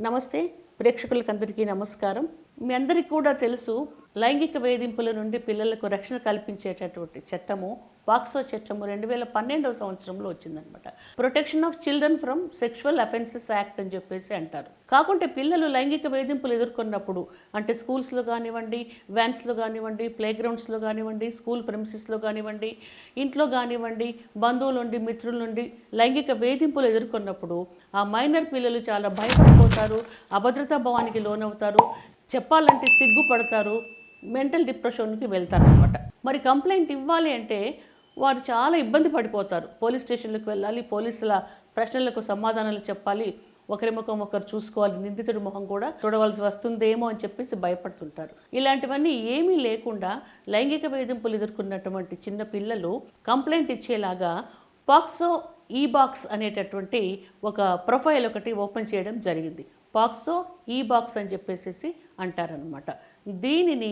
నమస్తే ప్రేక్షకులకందరికీ నమస్కారం. మీ అందరికీ కూడా తెలుసు, లైంగిక వేధింపుల నుండి పిల్లలకు రక్షణ కల్పించేటటువంటి చట్టము పాక్సో చట్టము 2012వ సంవత్సరంలో వచ్చిందనమాట. Protection of children from sexual offences act అని చెప్పేసి అంటారు. కాకుంటే పిల్లలు లైంగిక వేధింపులు ఎదుర్కొన్నప్పుడు, అంటే స్కూల్స్లో కానివ్వండి, వ్యాన్స్లో కానివ్వండి, ప్లేగ్రౌండ్స్లో కానివ్వండి, స్కూల్ ప్రెమిసెస్లో కానివ్వండి, ఇంట్లో కానివ్వండి, బంధువుల నుండి, మిత్రుల నుండి లైంగిక వేధింపులు ఎదుర్కొన్నప్పుడు ఆ మైనర్ పిల్లలు చాలా భయపడిపోతారు, అభద్రతా భావానికి లోనవుతారు, చెప్పాలంటే సిగ్గుపడతారు, మెంటల్ డిప్రెషన్కి వెళ్తారనమాట. మరి కంప్లైంట్ ఇవ్వాలి అంటే వారు చాలా ఇబ్బంది పడిపోతారు. పోలీస్ స్టేషన్లకు వెళ్ళాలి, పోలీసుల ప్రశ్నలకు సమాధానాలు చెప్పాలి, ఒకరి ముఖం ఒకరు చూసుకోవాలి, నిందితుడి ముఖం కూడా చూడవలసి వస్తుందేమో అని చెప్పేసి భయపడుతుంటారు. ఇలాంటివన్నీ ఏమీ లేకుండా లైంగిక వేధింపులు ఎదుర్కొన్నటువంటి చిన్న పిల్లలు కంప్లైంట్ ఇచ్చేలాగా పాక్సో ఈ బాక్స్ అనేటటువంటి ఒక ప్రొఫైల్ ఒకటి ఓపెన్ చేయడం జరిగింది. పాక్సో ఈ బాక్స్ అని చెప్పేసి అంటారనమాట. దీనిని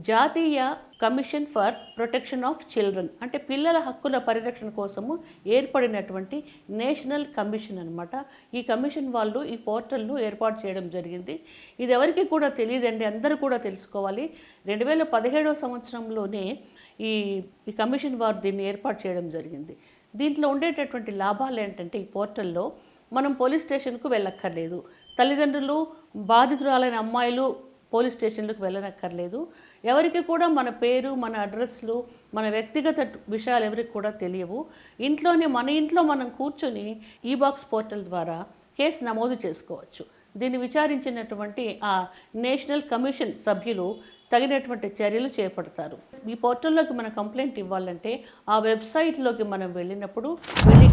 జాతీయ commission for protection of children, అంటే పిల్లల హక్కుల పరిరక్షణ కోసము ఏర్పడినటువంటి నేషనల్ కమిషన్ అనమాట. ఈ కమిషన్ వాళ్ళు ఈ పోర్టల్ను ఏర్పాటు చేయడం జరిగింది. ఇది ఎవరికి కూడా తెలియదండి, అందరూ కూడా తెలుసుకోవాలి. 2017వ సంవత్సరంలోనే ఈ కమిషన్ వారు దీన్ని ఏర్పాటు చేయడం జరిగింది. దీంట్లో ఉండేటటువంటి లాభాలు ఏంటంటే, ఈ పోర్టల్లో మనం పోలీస్ స్టేషన్కు వెళ్ళక్కర్లేదు, తల్లిదండ్రులు బాధితురాలైన అమ్మాయిలు పోలీస్ స్టేషన్లకు వెళ్ళనక్కర్లేదు, ఎవరికి కూడా మన పేరు, మన అడ్రస్లు, మన వ్యక్తిగత విషయాలు ఎవరికి కూడా తెలియవు. మన ఇంట్లో మనం కూర్చొని ఈ బాక్స్ పోర్టల్ ద్వారా కేసు నమోదు చేసుకోవచ్చు. దీన్ని విచారించినటువంటి ఆ నేషనల్ కమిషన్ సభ్యులు తగినటువంటి చర్యలు చేపడతారు. ఈ పోర్టల్లోకి మనం కంప్లైంట్ ఇవ్వాలంటే ఆ వెబ్సైట్లోకి మనం వెళ్ళి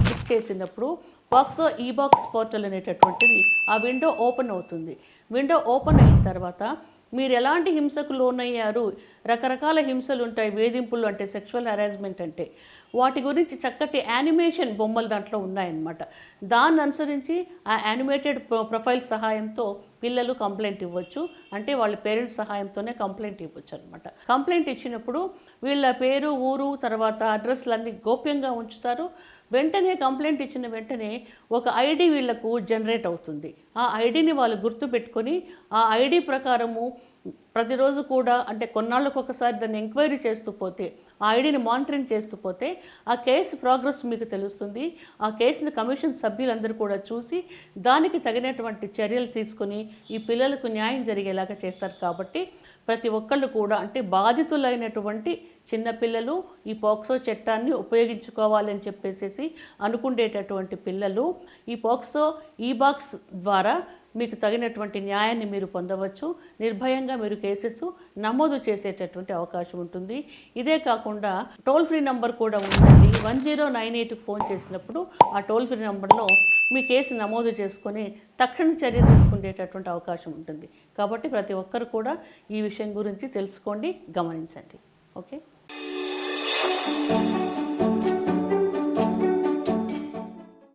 క్లిక్ చేసినప్పుడు పాక్సో ఈ బాక్స్ పోర్టల్ అనేటటువంటిది ఆ విండో ఓపెన్ అవుతుంది. విండో ఓపెన్ అయిన తర్వాత మీరు ఎలాంటి హింసకు లోనయ్యారు, రకరకాల హింసలు ఉంటాయి, వేధింపులు అంటే సెక్షువల్ హెరాస్మెంట్ అంటే వాటి గురించి చక్కటి యానిమేషన్ బొమ్మలు దాంట్లో ఉన్నాయన్నమాట. దాన్ని అనుసరించి ఆ యానిమేటెడ్ ప్రొఫైల్ సహాయంతో పిల్లలు కంప్లైంట్ ఇవ్వచ్చు. అంటే వాళ్ళ పేరెంట్స్ సహాయంతోనే కంప్లైంట్ ఇవ్వచ్చు అనమాట. కంప్లైంట్ ఇచ్చినప్పుడు వీళ్ళ పేరు, ఊరు, తర్వాత అడ్రస్లన్నీ గోప్యంగా ఉంచుతారు. వెంటనే కంప్లైంట్ ఇచ్చిన వెంటనే ఒక ఐడి వీళ్లకు జనరేట్ అవుతుంది. ఆ ఐడిని వాళ్ళు గుర్తుపెట్టుకొని ఆ ఐడి ప్రకారము ప్రతిరోజు కూడా, అంటే కొన్నాళ్ళకు ఒకసారి దాన్ని ఎంక్వైరీ చేస్తూ పోతే, ఆ ఐడిని మానిటరింగ్ చేస్తూ పోతే ఆ కేసు ప్రోగ్రెస్ మీకు తెలుస్తుంది. ఆ కేసుని కమిషన్ సభ్యులందరూ కూడా చూసి దానికి తగినటువంటి చర్యలు తీసుకొని ఈ పిల్లలకు న్యాయం జరిగేలాగా చేస్తారు. కాబట్టి ప్రతి ఒక్కళ్ళు కూడా, అంటే బాధితులైనటువంటి చిన్నపిల్లలు ఈ పోక్సో చట్టాన్ని ఉపయోగించుకోవాలని చెప్పేసి అనుకునేటటువంటి పిల్లలు ఈ పోక్సో ఈ బాక్స్ ద్వారా మీకు తగినటువంటి న్యాయాన్ని మీరు పొందవచ్చు. నిర్భయంగా మీరు కేసెస్ నమోదు చేసేటటువంటి అవకాశం ఉంటుంది. ఇదే కాకుండా టోల్ ఫ్రీ నంబర్ కూడా ఉందండి. 1098కి ఫోన్ చేసినప్పుడు ఆ టోల్ ఫ్రీ నంబర్లో మీ కేసు నమోదు చేసుకొని తక్షణ చర్య తీసుకునేటటువంటి అవకాశం ఉంటుంది. కాబట్టి ప్రతి ఒక్కరు కూడా ఈ విషయం గురించి తెలుసుకోండి, గమనించండి. ఓకే.